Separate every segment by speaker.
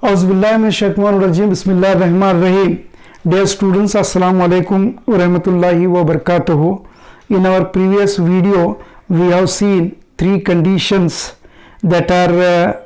Speaker 1: Auzubillahiminash-shaytanir-rajim. Bismillahir-rahmanir-rahim. Dear students, Assalamu alaikum wa rahmatullahi wa barakatuhu. In our previous video, we have seen three conditions that are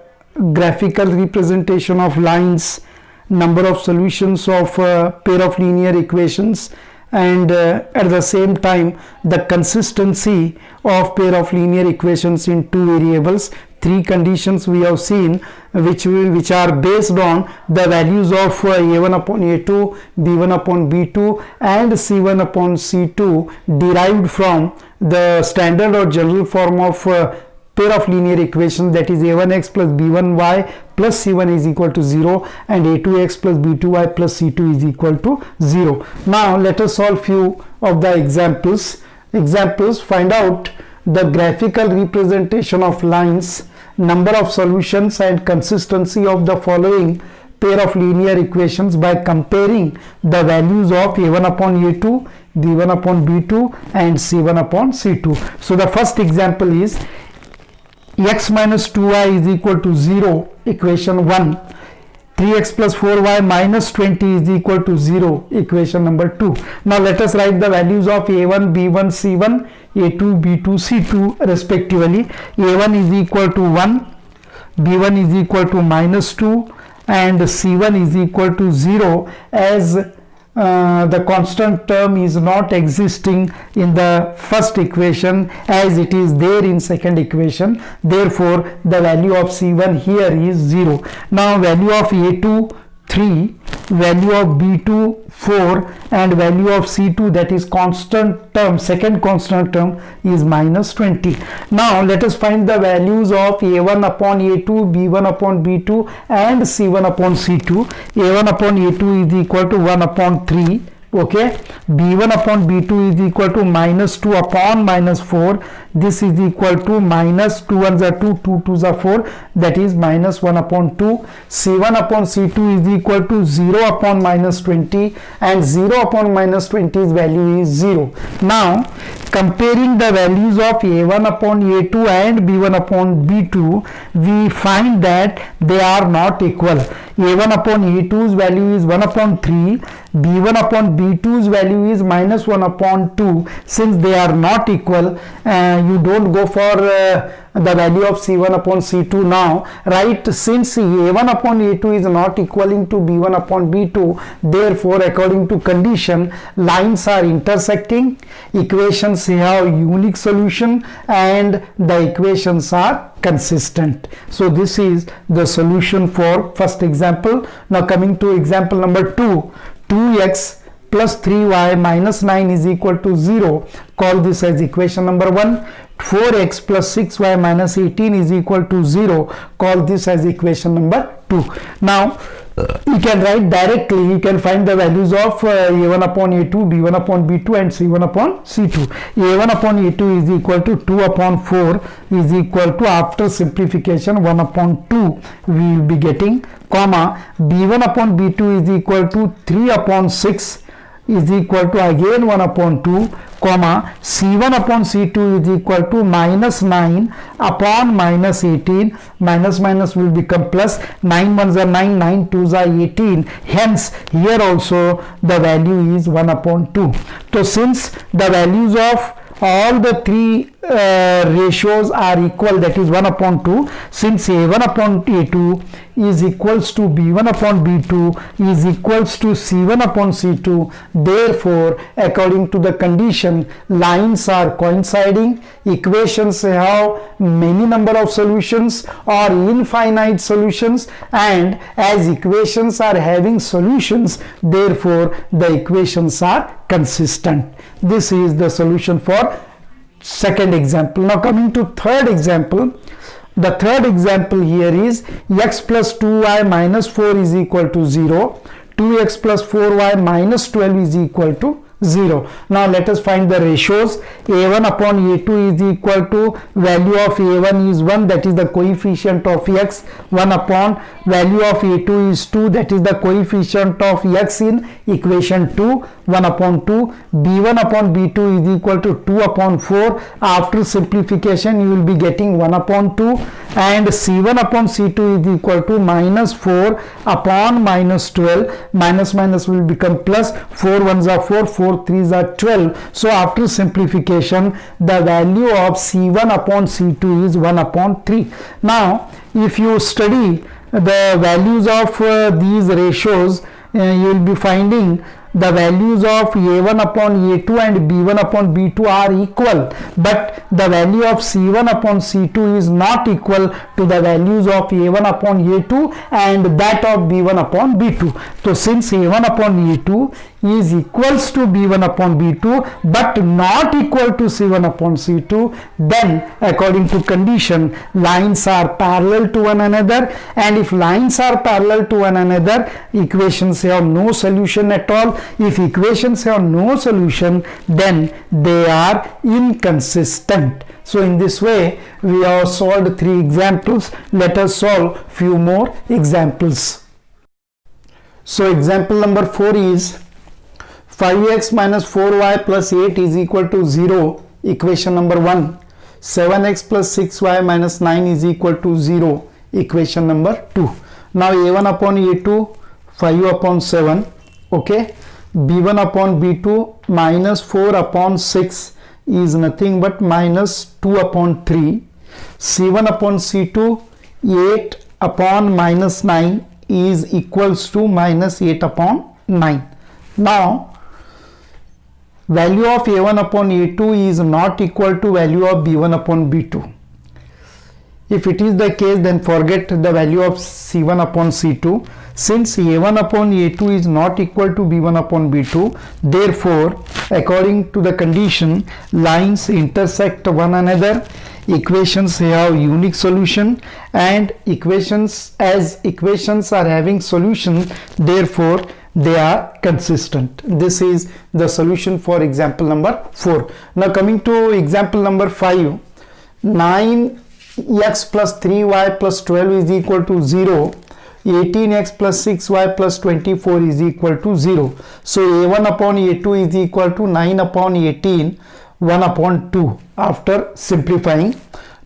Speaker 1: graphical representation of lines, number of solutions of pair of linear equations, and at the same time the consistency of pair of linear equations in two variables. Three conditions we have seen which are based on the values of a1 upon a2, b1 upon b2 and c1 upon c2 derived from the standard or general form of pair of linear equations, that is a1x plus b1y plus c1 is equal to 0 and a2x plus b2y plus c2 is equal to 0. Now let us solve few of the examples. Find out the graphical representation of lines, number of solutions and consistency of the following pair of linear equations by comparing the values of a1 upon a2, b1 upon b2 and c1 upon c2. So the first example is x minus 2y is equal to 0, equation 1. 3x plus 4y minus 20 is equal to 0, equation number 2. Now let us write the values of a1, b1, c1, a2, b2, c2 respectively. a1 is equal to 1, b1 is equal to minus 2 and c1 is equal to 0 as the constant term is not existing in the first equation as it is there in second equation. Therefore, the value of c1 here is 0. Now, value of a2 3, value of b2 4 and value of c2, that is constant term, second constant term, is minus 20. Now let us find the values of a1 upon a2, b1 upon b2 and c1 upon c2. a1 upon a2 is equal to 1 upon 3. Okay, b1 upon b2 is equal to minus 2 upon minus 4. This is equal to minus 2 ones are 2, 2 twos are 4, that is minus 1 upon 2. c1 upon c2 is equal to 0 upon minus 20 and 0 upon minus 20's value is 0. Now comparing the values of a1 upon a2 and b1 upon b2, we find that they are not equal. a1 upon a2's value is 1 upon 3, b1 upon b2's value is minus 1 upon 2. Since they are not equal, you don't go for the value of c1 upon c2 now, right? Since a1 upon a2 is not equaling to b1 upon b2, therefore according to condition, lines are intersecting, equations have unique solution and the equations are consistent. So this is the solution for first example. Now coming to example number 2, 2x plus 3y minus 9 is equal to 0. Call this as equation number 1. 4x plus 6y minus 18 is equal to 0. Call this as equation number 2. Now you can write directly, you can find the values of a1 upon a2, b1 upon b2 and c1 upon c2. a1 upon a2 is equal to 2 upon 4 is equal to, after simplification, 1 upon 2 we will be getting, comma, b1 upon b2 is equal to 3 upon 6 is equal to again 1 upon 2, comma, c1 upon c2 is equal to minus 9 upon minus 18, minus minus will become plus, 9 ones are 9, 9 twos are 18, hence here also the value is 1 upon 2. So since the values of all the three ratios are equal, that is 1 upon 2, since a1 upon a2 is equals to b1 upon b2 is equals to c1 upon c2, therefore according to the condition, lines are coinciding, equations have many number of solutions or infinite solutions, and as equations are having solutions, therefore the equations are consistent. This is the solution for second example. Now coming to third example, the third example here is x plus 2y minus 4 is equal to 0, 2x plus 4y minus 12 is equal to 0. Now let us find the ratios. A1 upon A2 is equal to value of A1 is 1, that is the coefficient of x. 1 upon value of A2 is 2, that is the coefficient of x in equation 2. 1 upon 2. B1 upon B2 is equal to 2 upon 4. After simplification you will be getting 1 upon 2, and C1 upon C2 is equal to minus 4 upon minus 12. Minus minus will become plus. 4 ones are 4, 4 threes are 12. So after simplification the value of C1 upon C2 is 1 upon 3. Now if you study the values of these ratios, you will be finding the values of A1 upon A2 and B1 upon B2 are equal, but the value of C1 upon C2 is not equal to the values of A1 upon A2 and that of B1 upon B2. So since A1 upon A2 is equals to B1 upon B2 but not equal to C1 upon C2, then according to condition lines are parallel to one another, and if lines are parallel to one another, equations have no solution at all. If equations have no solution, then they are inconsistent. So in this way we have solved 3 examples. Let us solve few more examples. So example number 4 is 5x minus 4y plus 8 is equal to 0, equation number 1. 7x plus 6y minus 9 is equal to 0, equation number 2. Now A1 upon A2 5 upon 7, okay. B1 upon B2 minus 4 upon 6 is nothing but minus 2 upon 3. C1 upon C2 8 upon minus 9 is equals to minus 8 upon 9. Now value of A1 upon A2 is not equal to value of B1 upon B2. If it is the case, then forget the value of C1 upon C2. Since A1 upon A2 is not equal to B1 upon B2, therefore according to the condition lines intersect one another, equations have unique solution, and equations are having solution, therefore they are consistent. This is the solution for example number 4. Now coming to example number 5, 9x plus 3y plus 12 is equal to 0. 18x plus 6y plus 24 is equal to 0. So A1 upon A2 is equal to 9 upon 18, 1 upon 2 after simplifying.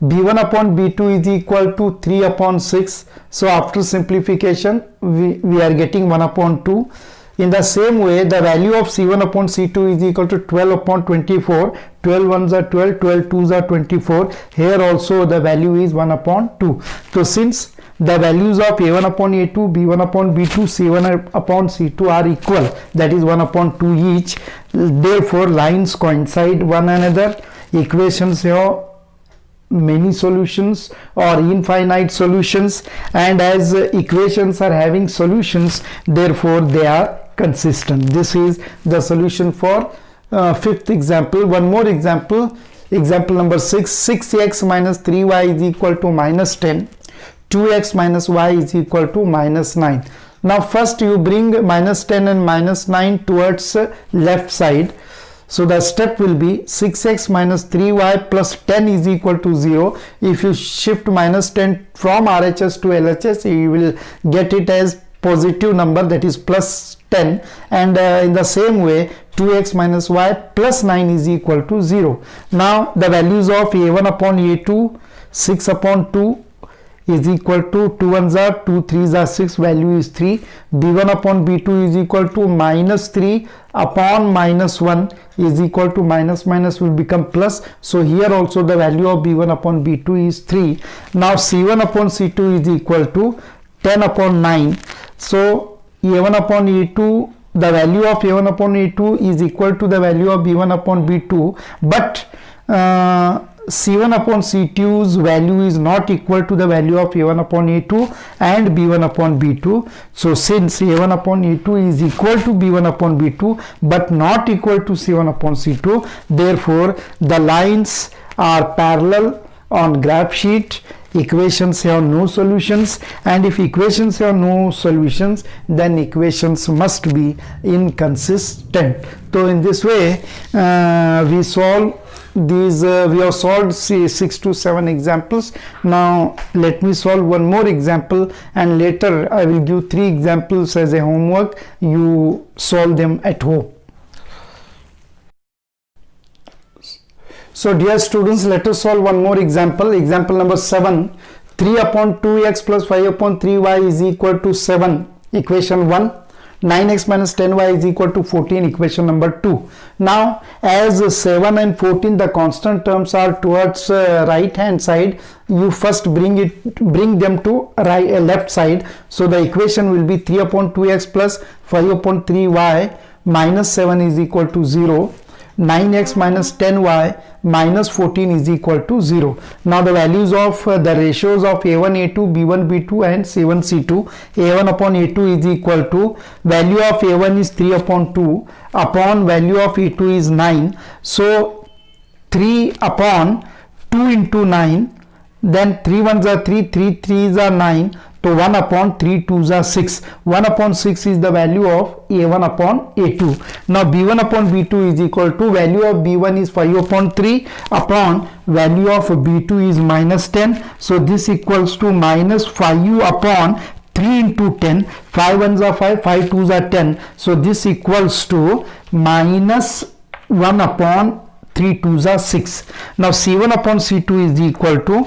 Speaker 1: B1 upon B2 is equal to 3 upon 6. So after simplification we are getting 1 upon 2. In the same way the value of C1 upon C2 is equal to 12 upon 24. 12 ones are 12, 12 twos are 24. Here also the value is 1 upon 2. So since the values of A1 upon A2, B1 upon B2, C1 upon C2 are equal, that is 1 upon 2 each, therefore lines coincide one another, equations have many solutions or infinite solutions, and as equations are having solutions, therefore they are consistent. This is the solution for 5th example. One more example, example number 6. 6x minus 3y is equal to minus 10. 2x minus y is equal to minus 9. Now first you bring minus 10 and minus 9 towards left side. So the step will be 6x minus 3y plus 10 is equal to 0. If you shift minus 10 from RHS to LHS, you will get it as positive number, that is plus 10, and in the same way 2x minus y plus 9 is equal to 0. Now the values of A1 upon A2, 6 upon 2 is equal to 2 ones are 2, 3s are 6, value is 3. B1 upon B2 is equal to minus 3 upon minus 1 is equal to minus will become plus. So here also the value of B1 upon B2 is 3. Now C1 upon C2 is equal to 10 upon 9. So A1 upon A2, the value of A1 upon A2 is equal to the value of B1 upon B2, but C1 upon C2's value is not equal to the value of A1 upon A2 and B1 upon B2. So since A1 upon A2 is equal to B1 upon B2 but not equal to C1 upon C2, therefore the lines are parallel on graph sheet, equations have no solutions, and if equations have no solutions, then equations must be inconsistent. So in this way we solve these we have solved 6 to 7 examples. Now let me solve one more example, and later I will give 3 examples as a homework. You solve them at home. So dear students, let us solve one more example. Example number 7. 3 upon 2x plus 5 upon 3y is equal to 7, equation 1. 9x minus 10y is equal to 14, equation number 2. Now as 7 and 14 the constant terms are towards right hand side, you first bring them to left side. So the equation will be 3 upon 2x plus 5 upon 3y minus 7 is equal to 0. 9x minus 10y minus 14 is equal to 0. Now the values of the ratios of a1, a2, b1, b2 and c1, c2. a1 upon a2 is equal to, value of a1 is 3 upon 2 upon value of a2 is 9. So 3 upon 2 into 9, then 3 ones are 3, 3 threes are 9. So 1 upon 3 twos are 6. 1 upon 6 is the value of a1 upon a2. Now b1 upon b2 is equal to, value of b1 is 5 upon 3 upon value of b2 is minus 10. So this equals to minus 5 upon 3 into 10. 5 ones are 5, 5 twos are 10. So this equals to minus 1 upon 3 twos are 6. Now c1 upon c2 is equal to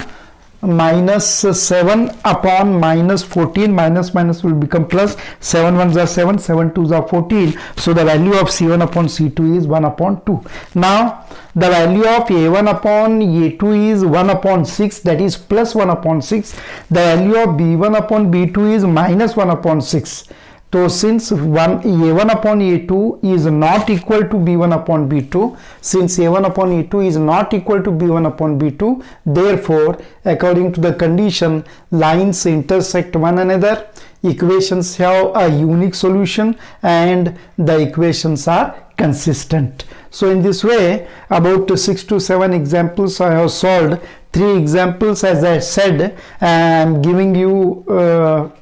Speaker 1: minus 7 upon minus 14. Minus minus will become plus. 7 ones are 7, 7 twos are 14. So the value of c1 upon c2 is 1 upon 2. Now the value of a1 upon a2 is 1 upon 6, that is plus 1 upon 6. The value of b1 upon b2 is minus 1 upon 6. So since a1 upon a2 is not equal to b1 upon b2, since a1 upon a2 is not equal to b1 upon b2, therefore according to the condition, lines intersect one another, equations have a unique solution, and the equations are consistent. So in this way, about 6 to 7 examples I have solved. 3 examples, as I said, I am giving you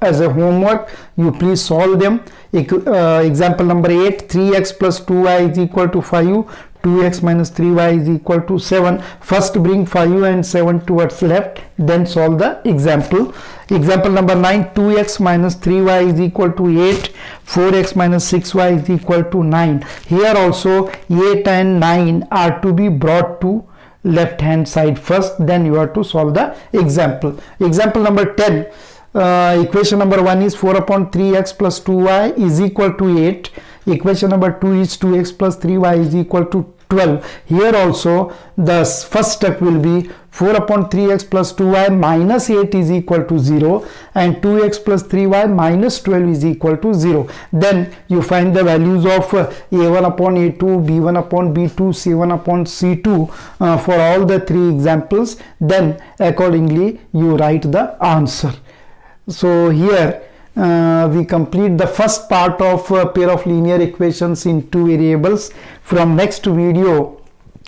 Speaker 1: as a homework. You please solve them. Example number 8, 3x plus 2y is equal to 5. 2x minus 3y is equal to 7. First bring 5 and 7 towards left, then solve the example. Example number 9, 2x minus 3y is equal to 8. 4x minus 6y is equal to 9. Here also 8 and 9 are to be brought to left hand side first, then you have to solve the example. Example number 10, equation number 1 is 4 upon 3x plus 2y is equal to 8. Equation number 2 is 2x plus 3y is equal to 12. Here also the first step will be 4 upon 3x plus 2y minus 8 is equal to 0, and 2x plus 3y minus 12 is equal to 0. Then you find the values of a1 upon a2, b1 upon b2, c1 upon c2 for all the 3 examples. Then accordingly you write the answer. So here we complete the first part of pair of linear equations in 2 variables. From next video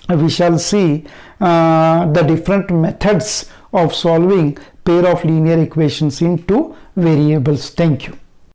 Speaker 1: we shall see the different methods of solving pair of linear equations in 2 variables. Thank you.